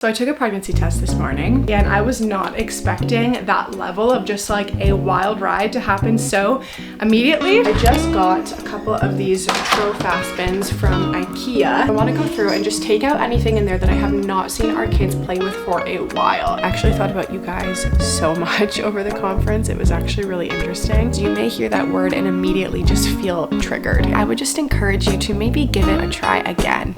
So I took a pregnancy test this morning and I was not expecting that level of just like a wild ride to happen so immediately. I just got a couple of these fast bins from IKEA. I want to go through and just take out anything in there that I have not seen our kids play with for a while. I actually thought about you guys so much over the conference. It was actually really interesting. So you may hear that word and immediately just feel triggered. I would just encourage you to maybe give it a try again.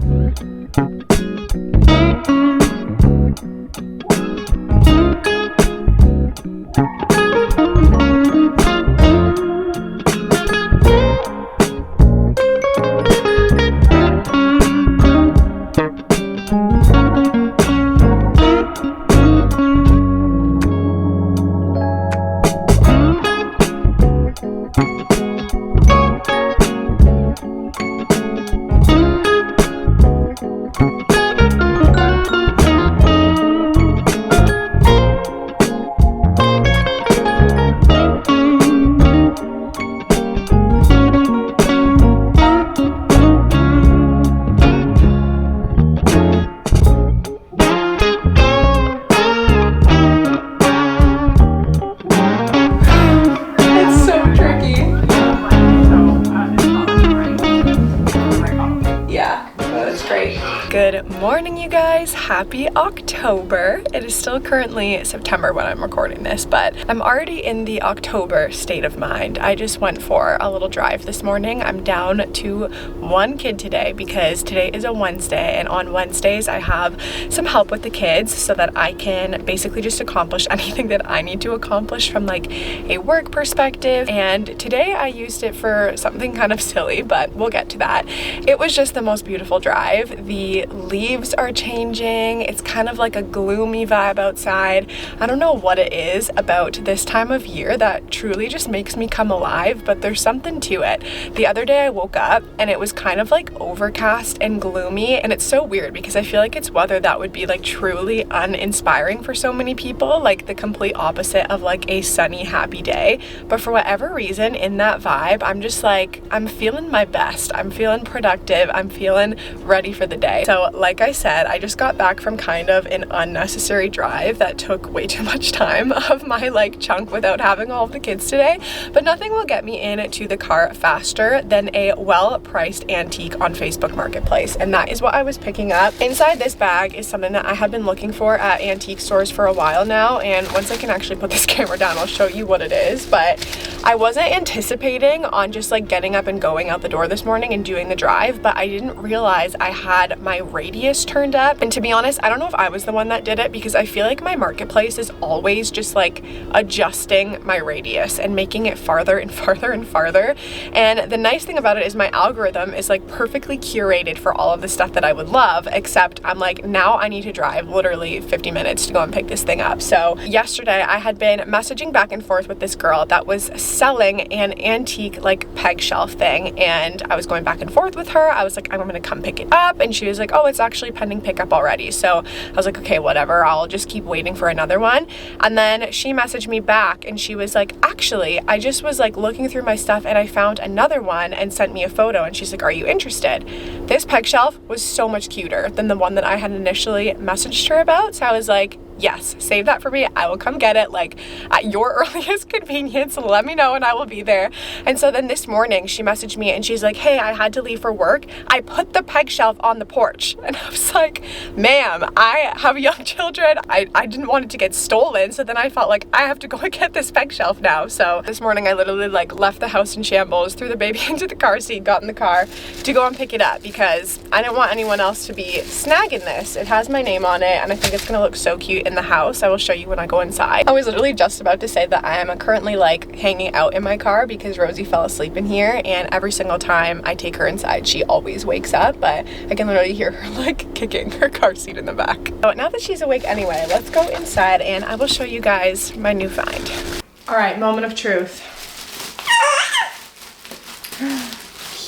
Good morning, you guys. Happy October. It is still currently September when I'm recording this, but I'm already in the October state of mind. I just went for a little drive this morning. I'm down to one kid today because today is a Wednesday, and on Wednesdays I have some help with the kids so that I can basically just accomplish anything that I need to accomplish from like a work perspective. And today I used it for something kind of silly, but we'll get to that. It was just the most beautiful drive. The leaves are changing. It's kind of like a gloomy vibe outside. I don't know what it is about this time of year that truly just makes me come alive, but there's something to it. The other day I woke up and it was kind of like overcast and gloomy, and it's so weird because I feel like it's weather that would be like truly uninspiring for so many people, like the complete opposite of like a sunny, happy day. But for whatever reason in that vibe, I'm just like, I'm feeling my best. I'm feeling productive. I'm feeling ready for the day. So like I said, I just got back from kind of an unnecessary drive that took way too much time of my like chunk without having all of the kids today, but nothing will get me into the car faster than a well-priced antique on Facebook Marketplace, and that is what I was picking up. Inside this bag is something that I have been looking for at antique stores for a while now, and once I can actually put this camera down, I'll show you what it is. But I wasn't anticipating on just like getting up and going out the door this morning and doing the drive, but I didn't realize I had my radius turned up. And to be honest, I don't know if I was the one that did it, because I feel like my marketplace is always just like adjusting my radius and making it farther and farther and farther. And the nice thing about it is my algorithm is like perfectly curated for all of the stuff that I would love, except I'm like, now I need to drive literally 50 minutes to go and pick this thing up. So yesterday I had been messaging back and forth with this girl that was selling an antique like peg shelf thing, and I was going back and forth with her. I was like, I'm gonna come pick it up, and she was like, oh, it's actually pending pickup already. So I was like, okay, whatever, I'll just keep waiting for another one. And then she messaged me back and she was like, actually, I just was like looking through my stuff and I found another one, and sent me a photo, and she's like, are you interested? This peg shelf was so much cuter than the one that I had initially messaged her about. So I was like, yes, save that for me. I will come get it like at your earliest convenience. Let me know and I will be there. And so then this morning she messaged me and she's like, hey, I had to leave for work. I put the peg shelf on the porch. And I was like, ma'am, I have young children. I didn't want it to get stolen. So then I felt like I have to go and get this peg shelf now. So this morning I literally like left the house in shambles, threw the baby into the car seat, got in the car to go and pick it up because I didn't want anyone else to be snagging this. It has my name on it and I think it's gonna look so cute in the house. I will show you when I go inside. I was literally just about to say that I am currently like hanging out in my car because Rosie fell asleep in here, and every single time I take her inside she always wakes up, but I can literally hear her like kicking her car seat in the back. So now that she's awake anyway, let's go inside and I will show you guys my new find. All right, moment of truth.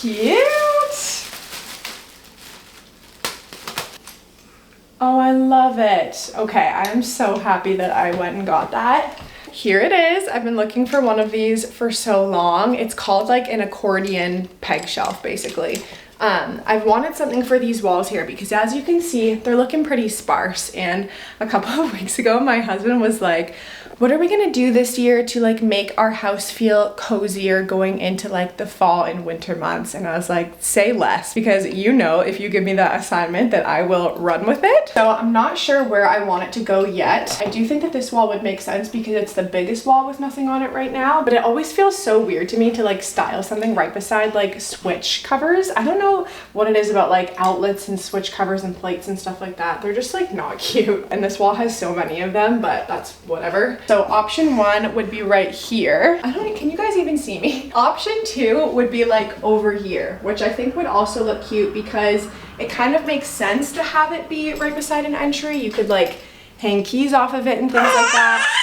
Cute. Oh, I love it. Okay, I am so happy that I went and got that. Here it is. I've been looking for one of these for so long. It's called like an accordion peg shelf, basically. I've wanted something for these walls here because as you can see, they're looking pretty sparse. And a couple of weeks ago, my husband was like, what are we gonna do this year to like make our house feel cozier going into like the fall and winter months? And I was like, say less, because you know, if you give me that assignment that I will run with it. So I'm not sure where I want it to go yet. I do think that this wall would make sense because it's the biggest wall with nothing on it right now, but it always feels so weird to me to like style something right beside like switch covers. I don't know what it is about like outlets and switch covers and plates and stuff like that. They're just like not cute. And this wall has so many of them, but that's whatever. So option 1 would be right here. Can you guys even see me? Option 2 would be like over here, which I think would also look cute because it kind of makes sense to have it be right beside an entry. You could like hang keys off of it and things like that.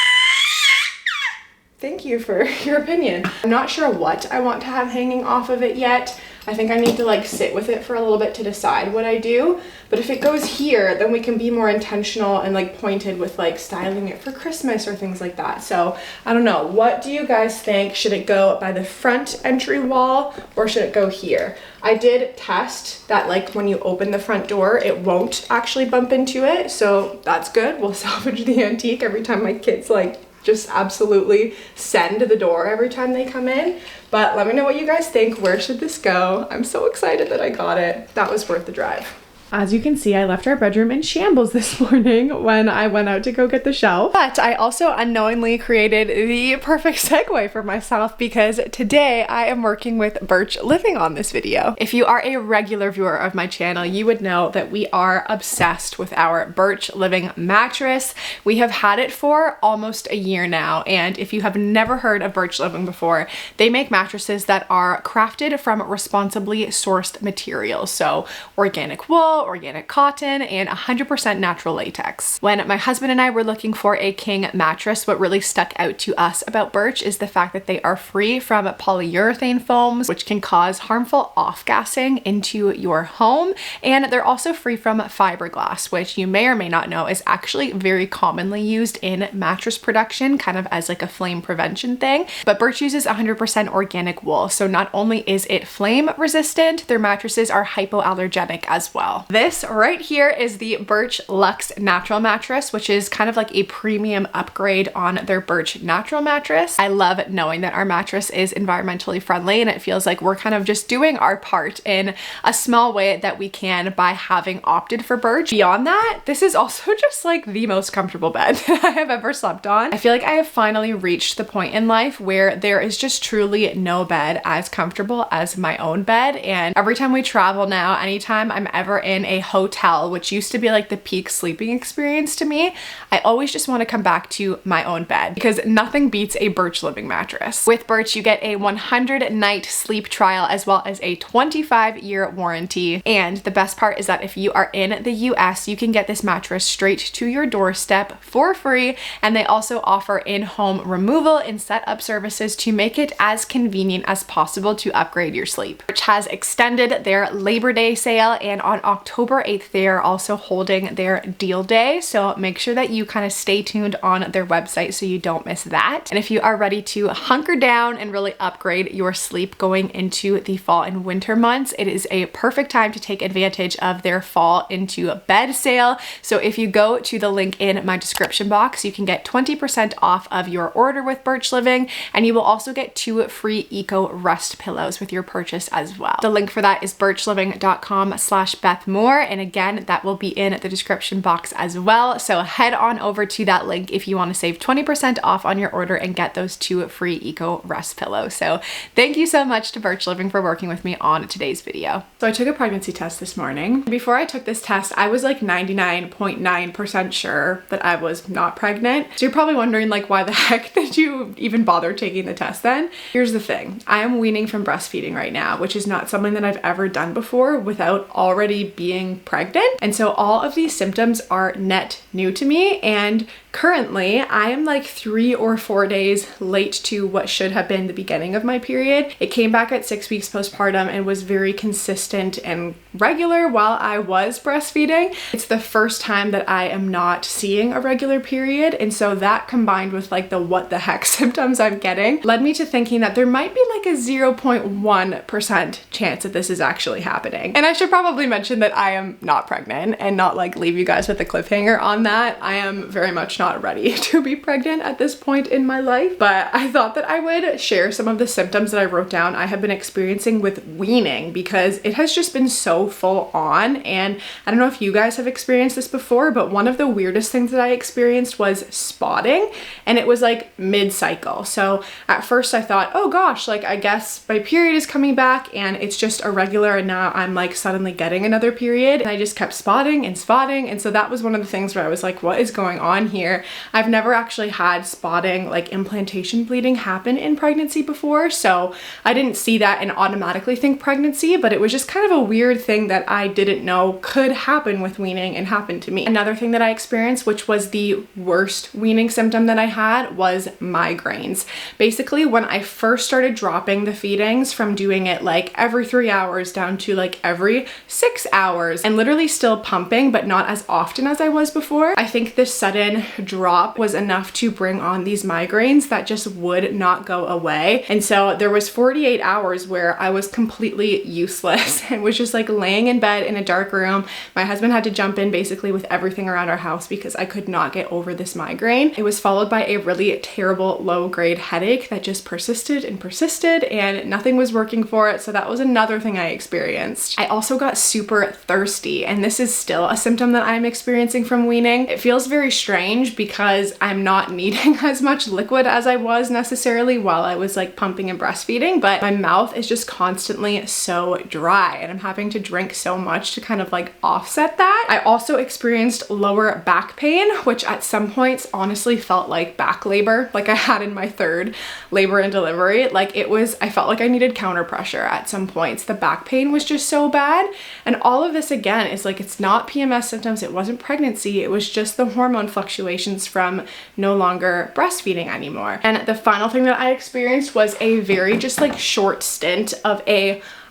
Thank you for your opinion. I'm not sure what I want to have hanging off of it yet. I think I need to like sit with it for a little bit to decide what I do. But if it goes here, then we can be more intentional and like pointed with like styling it for Christmas or things like that. So I don't know. What do you guys think? Should it go by the front entry wall or should it go here? I did test that like when you open the front door, it won't actually bump into it. So that's good. We'll salvage the antique every time my kids like just absolutely send the door every time they come in. But let me know what you guys think. Where should this go? I'm so excited that I got it. That was worth the drive. As you can see, I left our bedroom in shambles this morning when I went out to go get the shelf. But I also unknowingly created the perfect segue for myself because today I am working with Birch Living on this video. If you are a regular viewer of my channel, you would know that we are obsessed with our Birch Living mattress. We have had it for almost a year now, and if you have never heard of Birch Living before, they make mattresses that are crafted from responsibly sourced materials. So organic wool, organic cotton, and 100% natural latex. When my husband and I were looking for a king mattress, what really stuck out to us about Birch is the fact that they are free from polyurethane foams, which can cause harmful off-gassing into your home, and they're also free from fiberglass, which you may or may not know is actually very commonly used in mattress production, kind of as like a flame prevention thing. But Birch uses 100% organic wool, so not only is it flame resistant, their mattresses are hypoallergenic as well. This right here is the Birch Luxe Natural Mattress, which is kind of like a premium upgrade on their Birch Natural mattress. I love knowing that our mattress is environmentally friendly, and it feels like we're kind of just doing our part in a small way that we can by having opted for Birch. Beyond that, this is also just like the most comfortable bed that I have ever slept on. I feel like I have finally reached the point in life where there is just truly no bed as comfortable as my own bed, and every time we travel now, anytime I'm ever in a hotel, which used to be like the peak sleeping experience to me, I always just want to come back to my own bed because nothing beats a Birch Living mattress. With Birch, you get a 100-night sleep trial as well as a 25-year warranty. And the best part is that if you are in the US, you can get this mattress straight to your doorstep for free. And they also offer in-home removal and setup services to make it as convenient as possible to upgrade your sleep. Birch has extended their Labor Day sale, and on October 8th, they are also holding their deal day. So make sure that you kind of stay tuned on their website so you don't miss that. And if you are ready to hunker down and really upgrade your sleep going into the fall and winter months, it is a perfect time to take advantage of their fall into bed sale. So if you go to the link in my description box, you can get 20% off of your order with Birch Living, and you will also get 2 free Eco Rest pillows with your purchase as well. The link for that is birchliving.com/BethMoore. And again, that will be in the description box as well. So head on over to that link if you want to save 20% off on your order and get those 2 free Eco Rest pillows. So thank you so much to Birch Living for working with me on today's video. So I took a pregnancy test this morning. Before I took this test, I was like 99.9% sure that I was not pregnant. So you're probably wondering like, why the heck did you even bother taking the test then? Here's the thing. I am weaning from breastfeeding right now, which is not something that I've ever done before without already being pregnant. And so all of these symptoms are net new to me, and currently I am like 3 or 4 days late to what should have been the beginning of my period. It came back at 6 weeks postpartum and was very consistent and regular while I was breastfeeding. It's the first time that I am not seeing a regular period, and so that combined with like the what the heck symptoms I'm getting led me to thinking that there might be like a 0.1% chance that this is actually happening. And I should probably mention that I am not pregnant and not like leave you guys with a cliffhanger on that. I am very much not ready to be pregnant at this point in my life, but I thought that I would share some of the symptoms that I wrote down I have been experiencing with weaning, because it has just been so full on. And I don't know if you guys have experienced this before, but one of the weirdest things that I experienced was spotting, and it was like mid-cycle. So at first I thought, oh gosh, like I guess my period is coming back and it's just irregular, and now I'm like suddenly getting another period. And I just kept spotting and spotting, and so that was one of the things where I was like, what is going on here? I've never actually had spotting, like implantation bleeding, happen in pregnancy before, so I didn't see that and automatically think pregnancy, but it was just kind of a weird thing that I didn't know could happen with weaning and happened to me. Another thing that I experienced, which was the worst weaning symptom that I had, was migraines. Basically, when I first started dropping the feedings from doing it like every 3 hours down to like every 6 hours, and literally still pumping but not as often as I was before, I think this sudden drop was enough to bring on these migraines that just would not go away. And so there was 48 hours where I was completely useless and was just like laying in bed in a dark room. My husband had to jump in basically with everything around our house because I could not get over this migraine. It was followed by a really terrible low-grade headache that just persisted and persisted, and nothing was working for it. So that was another thing I experienced. I also got super thirsty, and this is still a symptom that I'm experiencing from weaning. It feels very strange because I'm not needing as much liquid as I was necessarily while I was like pumping and breastfeeding, but my mouth is just constantly so dry, and I'm having to drink so much to kind of like offset that. I also experienced lower back pain, which at some points honestly felt like back labor, like I had in my 3rd labor and delivery. Like it was, I felt like I needed counter pressure at some points. The back pain was just so bad. And all of this again is like, it's not PMS symptoms, it wasn't pregnancy, it was just the hormone fluctuations from no longer breastfeeding anymore. And the final thing that I experienced was a very just like short stint of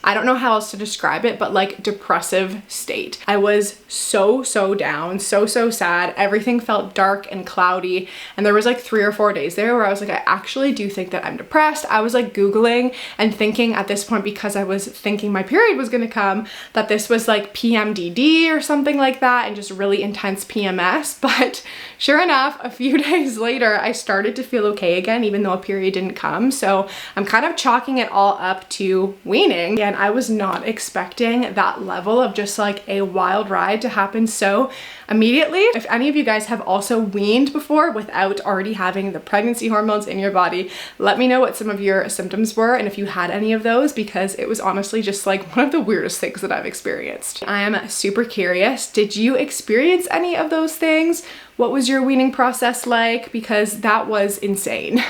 I don't know how else to describe it, but like depressive state. I was so down, so sad. Everything felt dark and cloudy. And there was like 3 or 4 days there where I was like, I actually do think that I'm depressed. I was like Googling and thinking at this point, because I was thinking my period was gonna come, that this was like PMDD or something like that, and just really intense PMS. But sure enough, a few days later, I started to feel okay again, even though a period didn't come. So I'm kind of chalking it all up to weaning. And I was not expecting that level of just like a wild ride to happen so immediately. If any of you guys have also weaned before without already having the pregnancy hormones in your body, let me know what some of your symptoms were and if you had any of those, because it was honestly just like one of the weirdest things that I've experienced. I am super curious. Did you experience any of those things? What was your weaning process like? Because that was insane.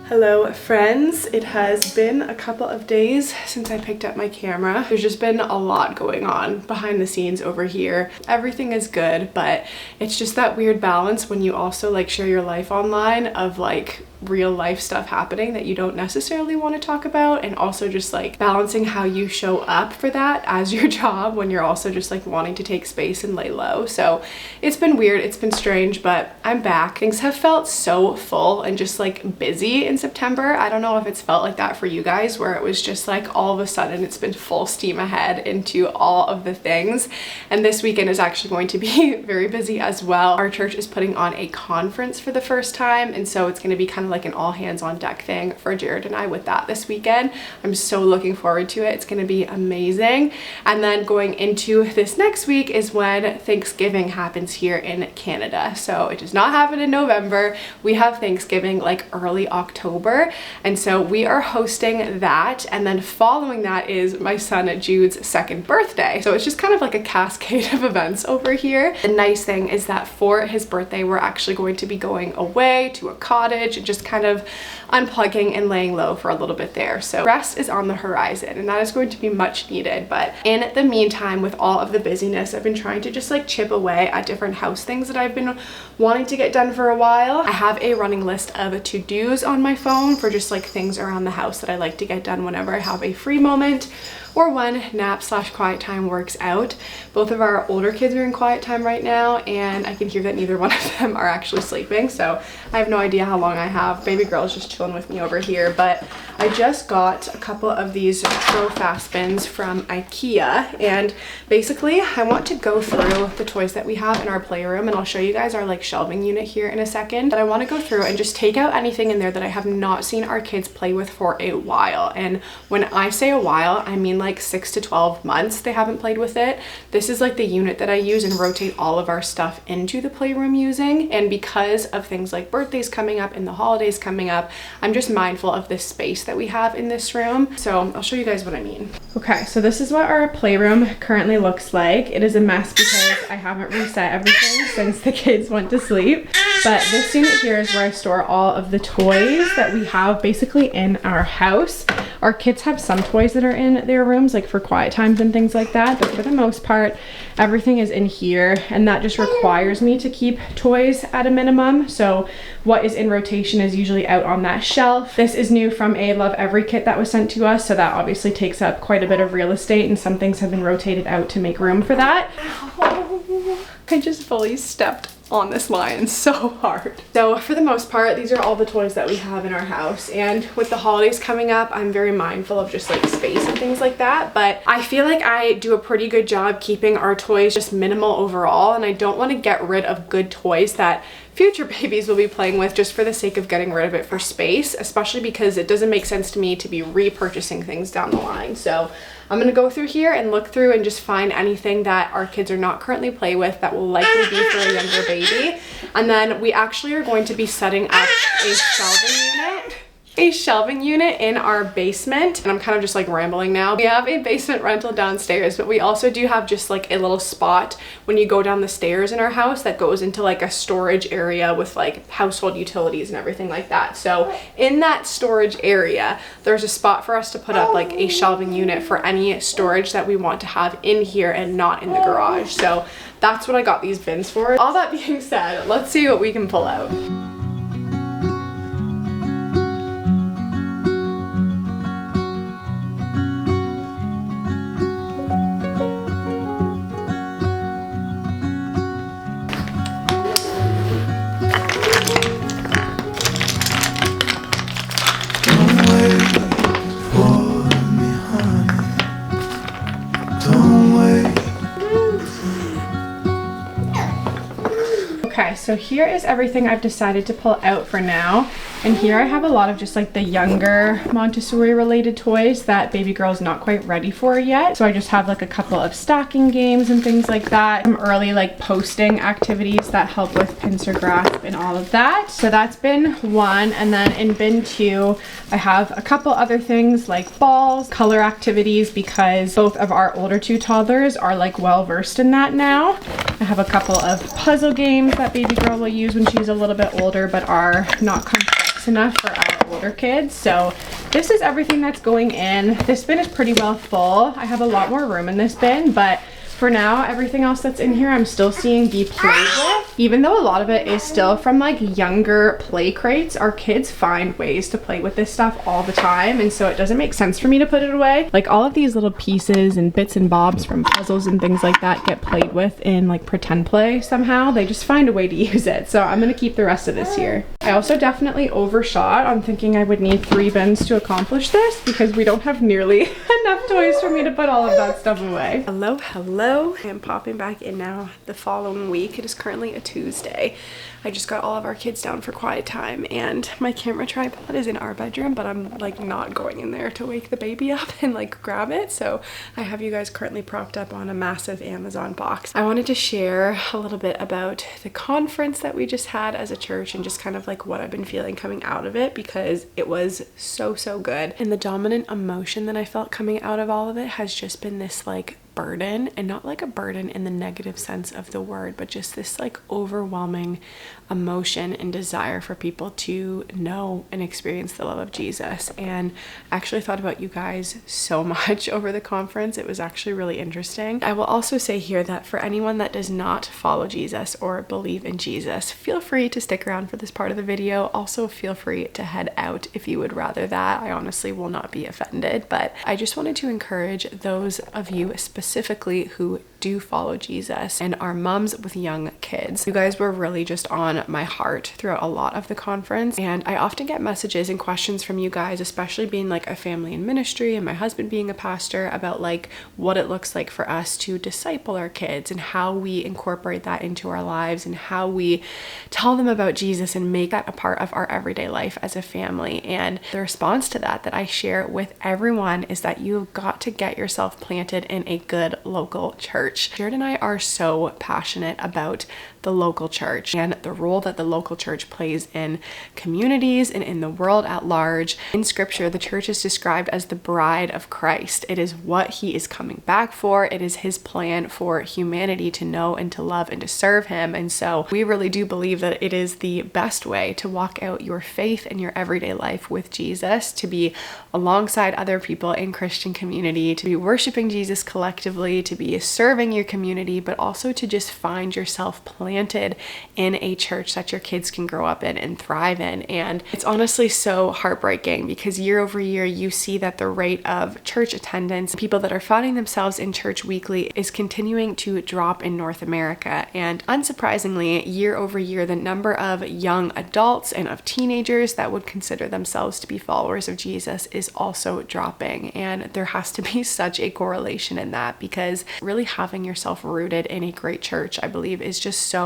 Hello friends, it has been a couple of days since I picked up my camera. There's just been a lot going on behind the scenes over here. Everything is good, but it's just that weird balance when you also like share your life online of like real life stuff happening that you don't necessarily want to talk about, and also just like balancing how you show up for that as your job when you're also just like wanting to take space and lay low. So it's been weird, it's been strange, but I'm back. Things have felt so full and just like busy in September. I don't know if it's felt like that for you guys, where it was just like all of a sudden it's been full steam ahead into all of the things. And this weekend is actually going to be very busy as well. Our church is putting on a conference for the first time, and so it's going to be kind of like an all hands on deck thing for Jared and I with that this weekend. I'm so looking forward to it. It's going to be amazing. And then going into this next week is when Thanksgiving happens here in Canada. So it does not happen in November. We have Thanksgiving like early October, and so we are hosting that. And then following that is my son Jude's second birthday. So it's just kind of like a cascade of events over here. The nice thing is that for his birthday, we're actually going to be going away to a cottage and just kind of unplugging and laying low for a little bit there. So rest is on the horizon, and that is going to be much needed. But in the meantime, with all of the busyness, I've been trying to just like chip away at different house things that I've been wanting to get done for a while. I have a running list of to-dos on my phone for just like things around the house that I like to get done whenever I have a free moment or when nap/quiet time works out. Both of our older kids are in quiet time right now, and I can hear that neither one of them are actually sleeping, so I have no idea how long I have. Baby girl is just chilling with me over here. But I just got a couple of these Pro Fast Bins from IKEA, and basically I want to go through the toys that we have in our playroom, and I'll show you guys our like shelving unit here in a second. But I want to go through and just take out anything in there that I have not seen our kids play with for a while. And when I say a while, I mean like 6 to 12 months they haven't played with it. This is like the unit that I use and rotate all of our stuff into the playroom using. And because of things like birthdays coming up and the holidays coming up, I'm just mindful of this space that we have in this room. So I'll show you guys what I mean. Okay, so this is what our playroom currently looks like. It is a mess because I haven't reset everything since the kids went to sleep. But this unit here is where I store all of the toys that we have basically in our house. Our kids have some toys that are in their rooms, like for quiet times and things like that, but for the most part, everything is in here, and that just requires me to keep toys at a minimum. So what is in rotation is usually out on that shelf. This is new from a Love Every kit that was sent to us, so that obviously takes up quite a bit of real estate, and some things have been rotated out to make room for that. I just fully stepped on this line so hard. So for the most part, these are all the toys that we have in our house, and with the holidays coming up, I'm very mindful of just like space and things like that. But I feel like I do a pretty good job keeping our toys just minimal overall, and I don't want to get rid of good toys that future babies will be playing with just for the sake of getting rid of it for space, especially because it doesn't make sense to me to be repurchasing things down the line. So I'm gonna go through here and look through and just find anything that our kids are not currently play with that will likely be for a younger baby. And then we actually are going to be setting up a shelving unit in our basement. And I'm kind of just like rambling now. We have a basement rental downstairs, but we also do have just like a little spot when you go down the stairs in our house that goes into like a storage area with like household utilities and everything like that. So in that storage area, there's a spot for us to put up like a shelving unit for any storage that we want to have in here and not in the garage. So that's what I got these bins for. All that being said, let's see what we can pull out. Okay, so here is everything I've decided to pull out for now. And here I have a lot of just like the younger Montessori related toys that baby girl is not quite ready for yet. So I just have like a couple of stacking games and things like that. Some early like posting activities that help with pincer grasp and all of that. So that's bin one. And then in bin two, I have a couple other things like balls, color activities, because both of our older two toddlers are like well versed in that now. I have a couple of puzzle games that baby girl will use when she's a little bit older, but are not complex enough for our older kids. So this is everything that's going in. This bin is pretty well full. I have a lot more room in this bin, but For now, everything else that's in here I'm still seeing be played with. Even though a lot of it is still from like younger play crates, our kids find ways to play with this stuff all the time, and so it doesn't make sense for me to put it away. Like all of these little pieces and bits and bobs from puzzles and things like that get played with in like pretend play somehow. They just find a way to use it. So I'm gonna keep the rest of this here. I also definitely overshot on thinking I would need 3 bins to accomplish this because we don't have nearly enough toys for me to put all of that stuff away. Hello, hello. I am popping back in now the following week. It is currently a Tuesday. I just got all of our kids down for quiet time and my camera tripod is in our bedroom, but I'm like not going in there to wake the baby up and like grab it. So I have you guys currently propped up on a massive Amazon box. I wanted to share a little bit about the conference that we just had as a church and just kind of like what I've been feeling coming out of it, because it was so good. And the dominant emotion that I felt coming out of all of it has just been this like burden, and not like a burden in the negative sense of the word, but just this like overwhelming emotion and desire for people to know and experience the love of Jesus. And I actually thought about you guys so much over the conference. It was actually really interesting. I will also say here that for anyone that does not follow Jesus or believe in Jesus, feel free to stick around for this part of the video. Also feel free to head out if you would rather that. I honestly will not be offended, but I just wanted to encourage those of you specifically who do follow Jesus and are moms with young kids. You guys were really just on my heart throughout a lot of the conference, and I often get messages and questions from you guys, especially being like a family in ministry and my husband being a pastor, about like what it looks like for us to disciple our kids and how we incorporate that into our lives and how we tell them about Jesus and make that a part of our everyday life as a family. And the response to that I share with everyone is that you've got to get yourself planted in a good local church. Jared and I are so passionate about the local church and the role that the local church plays in communities and in the world at large. In scripture, the church is described as the bride of Christ. It is what he is coming back for. It is his plan for humanity to know and to love and to serve him. And so we really do believe that it is the best way to walk out your faith in your everyday life with Jesus, to be alongside other people in Christian community, to be worshiping Jesus collectively, to be serving your community, but also to just find yourself planted in a church that your kids can grow up in and thrive in. And it's honestly so heartbreaking because year over year you see that the rate of church attendance, people that are finding themselves in church weekly, is continuing to drop in North America. And unsurprisingly, year over year, the number of young adults and of teenagers that would consider themselves to be followers of Jesus is also dropping. And there has to be such a correlation in that, because really having yourself rooted in a great church, I believe, is just so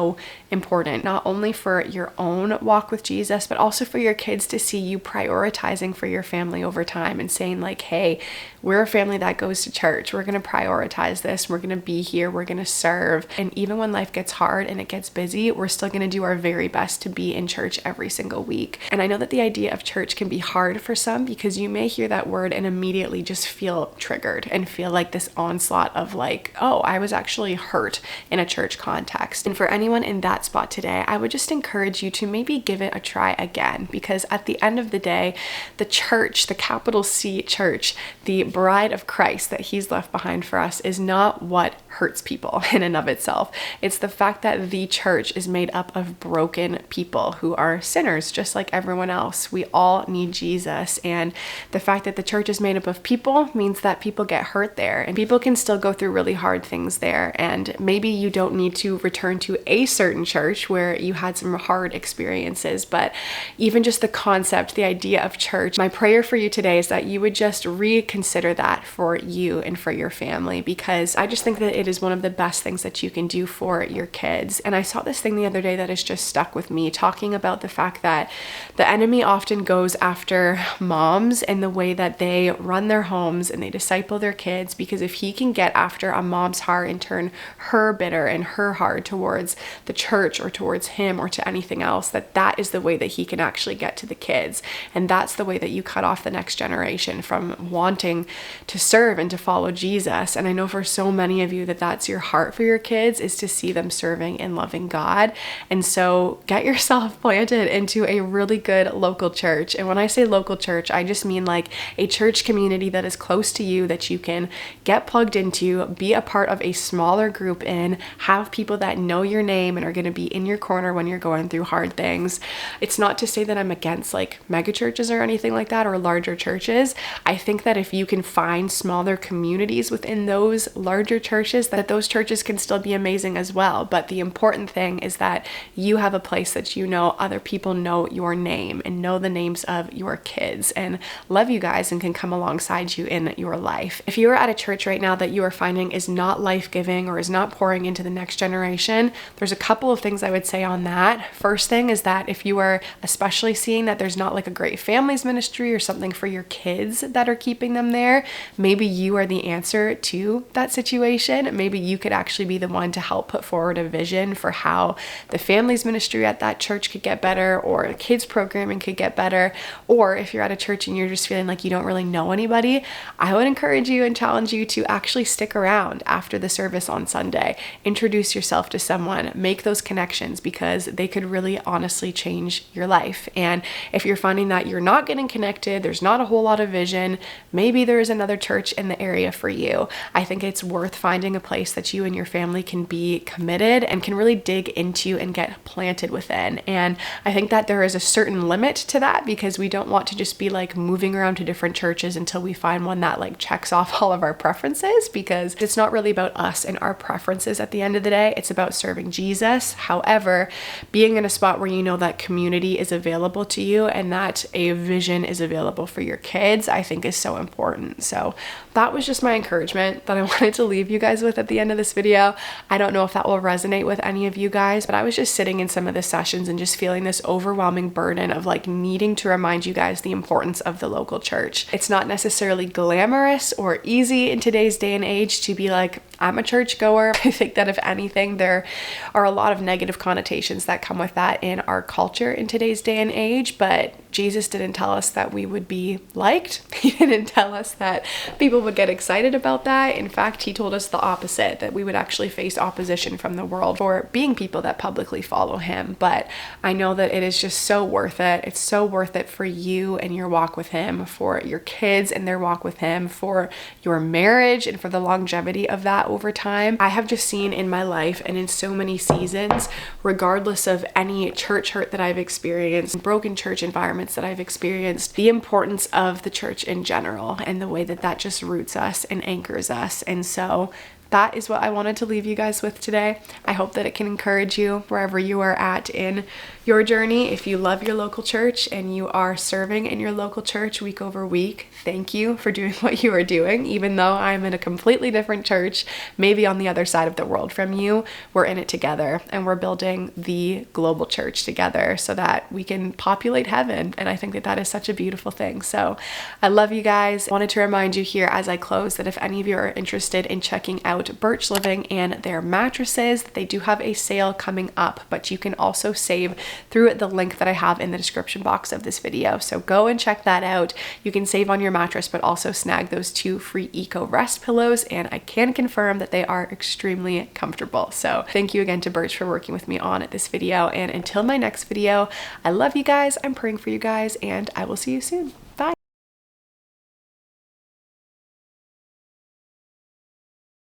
important, not only for your own walk with Jesus, but also for your kids to see you prioritizing for your family over time and saying like, hey, we're a family that goes to church. We're going to prioritize this. We're going to be here. We're going to serve. And even when life gets hard and it gets busy, we're still going to do our very best to be in church every single week. And I know that the idea of church can be hard for some, because you may hear that word and immediately just feel triggered and feel like this onslaught of like, oh, I was actually hurt in a church context. And for anyone in that spot today, I would just encourage you to maybe give it a try again, because at the end of the day, the church, the capital C church, the bride of Christ that he's left behind for us, is not what hurts people in and of itself. It's the fact that the church is made up of broken people who are sinners just like everyone else. We all need Jesus, and the fact that the church is made up of people means that people get hurt there, and people can still go through really hard things there. And maybe you don't need to return to a certain church where you had some hard experiences, but even just the concept, the idea of church, my prayer for you today is that you would just reconsider that for you and for your family, because I just think that it is one of the best things that you can do for your kids. And I saw this thing the other day that has just stuck with me, talking about the fact that the enemy often goes after moms and the way that they run their homes and they disciple their kids, because if he can get after a mom's heart and turn her bitter and her hard towards the church or towards him or to anything else, that is the way that he can actually get to the kids. And that's the way that you cut off the next generation from wanting to serve and to follow Jesus. And I know for so many of you that that's your heart for your kids, is to see them serving and loving God. And so get yourself planted into a really good local church. And when I say local church, I just mean like a church community that is close to you, that you can get plugged into, be a part of a smaller group in, have people that know your name and are going to be in your corner when you're going through hard things. It's not to say that I'm against like mega churches or anything like that, or larger churches. I think that if you can find smaller communities within those larger churches, that those churches can still be amazing as well. But the important thing is that you have a place that you know other people know your name and know the names of your kids and love you guys and can come alongside you in your life. If you are at a church right now that you are finding is not life-giving or is not pouring into the next generation, there's a couple of things I would say on that. First thing is that if you are especially seeing that there's not like a great families ministry or something for your kids that are keeping them there, maybe you are the answer to that situation. Maybe you could actually be the one to help put forward a vision for how the families ministry at that church could get better, or the kids programming could get better. Or if you're at a church and you're just feeling like you don't really know anybody, I would encourage you and challenge you to actually stick around after the service on Sunday. Introduce yourself to someone, make those connections, because they could really honestly change your life. And if you're finding that you're not getting connected, there's not a whole lot of vision, maybe there is another church in the area for you. I think it's worth finding a place that you and your family can be committed and can really dig into and get planted within. And I think that there is a certain limit to that, because we don't want to just be like moving around to different churches until we find one that like checks off all of our preferences, because it's not really about us and our preferences at the end of the day. It's about serving Jesus. However, being in a spot where you know that community is available to you and that a vision is available for your kids, I think is so important. So that was just my encouragement that I wanted to leave you guys with at the end of this video. I don't know if that will resonate with any of you guys, but I was just sitting in some of the sessions and just feeling this overwhelming burden of like needing to remind you guys the importance of the local church. It's not necessarily glamorous or easy in today's day and age to be like, I'm a church goer. I think that if anything, there are a lot of negative connotations that come with that in our culture in today's day and age, but Jesus didn't tell us that we would be liked. He didn't tell us that people would get excited about that. In fact, he told us the opposite, that we would actually face opposition from the world for being people that publicly follow him. But I know that it is just so worth it. It's so worth it for you and your walk with him, for your kids and their walk with him, for your marriage and for the longevity of that over time. I have just seen in my life and in so many seasons, regardless of any church hurt that I've experienced, broken church environments that I've experienced, the importance of the church in general and the way that that just roots us and anchors us. And so that is what I wanted to leave you guys with today. I hope that it can encourage you wherever you are at in your journey. If you love your local church and you are serving in your local church week over week, thank you for doing what you are doing. Even though I'm in a completely different church, maybe on the other side of the world from you, we're in it together and we're building the global church together so that we can populate heaven. And I think that that is such a beautiful thing. So I love you guys. I wanted to remind you here as I close that if any of you are interested in checking out Birch Living and their mattresses, they do have a sale coming up, but you can also save through the link that I have in the description box of this video. So go and check that out. You can save on your mattress, but also snag those 2 free Eco Rest pillows, and I can confirm that they are extremely comfortable. So thank you again to Birch for working with me on this video, and until my next video, I love you guys, I'm praying for you guys, and I will see you soon.